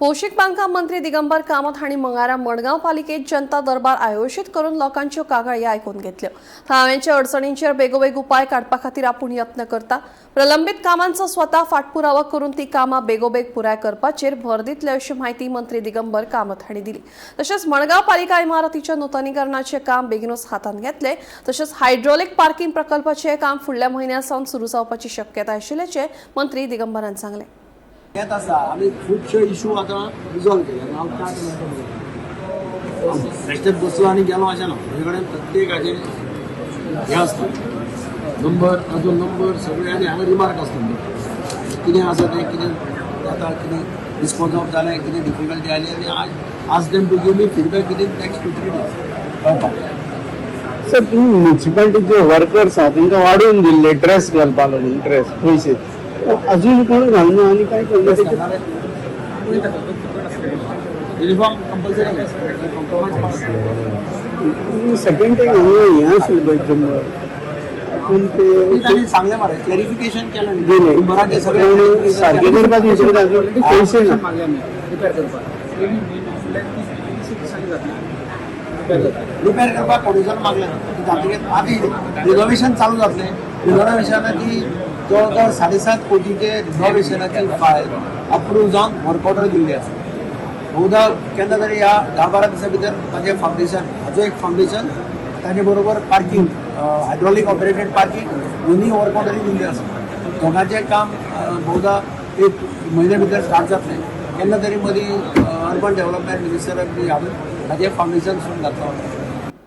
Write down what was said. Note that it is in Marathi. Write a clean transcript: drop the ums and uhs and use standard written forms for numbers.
भौशीक बांधकाम मंत्री दिगंबर कामत हांणी मंगळारा मडगांव पालिकेत जनता दरबार आयोजित करून लोकांच्यो कागाळी आयकून घेतल्यो। थळाव्यांच्या अडचणींचेर बेगोबेग उपाय काडपा खातीर आपूण यत्न करता। प्रलंबीत कामांचो स्वता फाटपुरावो करून ती कामां बेगोबेग पुराय करपाचेर भर दितले अशी माहिती मंत्री दिगंबर कामत हांणी दिली। तशेंच मडगांव पालिका इमारतीच्या नूतनीकरणाचे काम बेगीनूच हातांत घेतले। तशेंच हायड्रॉलिक पार्किंग प्रकल्पाचे काम फुडल्या म्हयन्यासावन सुरू जावपाची शक्यताय आशिल्ल्याचे मंत्री दिगंबरान सांगले। येत आसा आमी खूबशे इशू आतां रिजॉल्व केले। हांव काय बेश्टेच बसलो आनी गेलो अशें ना। म्हजे कडेन प्रत्येकाचे हें आसता नंबर, ताजो नंबर सगळे आनी हांगा रिमार्क आसता कितें आसा तें, कितें जाता, कितें रिस्पॉन्स ऑफ जालें, कितें डिफिकल्टी आयली आनी आज them to give me feedback within next 2-3 days कळपाक। सर तुम्ही म्युन्सिपालिटीचे वर्कर्स आहात तांकां वाडोवन दिल्ले ड्रेस घालपा लागून ड्रेस पयशे अजून कोण घालना आनी काय करना युनिफॉर्म कंपल्सरी सेकंड टाइम हें आशिल्लें जम्मू पूण ते सांगलें मरे क्लॅरिफिकेशन केलें दिलें मराठी सगळे सारकें करपाक पयशे ना रिपेअर करपाक कोटेशन मागलें आतां रिनोवेशन चालू जातलें। रिनोवेशनाची जवळ 7.5 कोटीचे रिनोवेशनाची फायल अप्रूव्ह जावन वर्क ऑर्डर दिल्ली आसा। बहुधा केन्ना तरी ह्या 10-12 दिसां भितर ताजें फावंडेशन हाजो एक फावंडेशन ताजे बरोबर पार्किंग हायड्रॉलिक ऑपरेटेड पार्किंग दोनूय वर्क ऑर्डरी दिल्ली आसा। दोगांचें काम बहुधा 1 म्हयने भितर स्टार्ट जातलें। केन्ना तरी मदीं अर्बन डेव्हलपमेंट मिनिस्टराक बी हाडून हाजें फावंडेशन सुरू घातलो।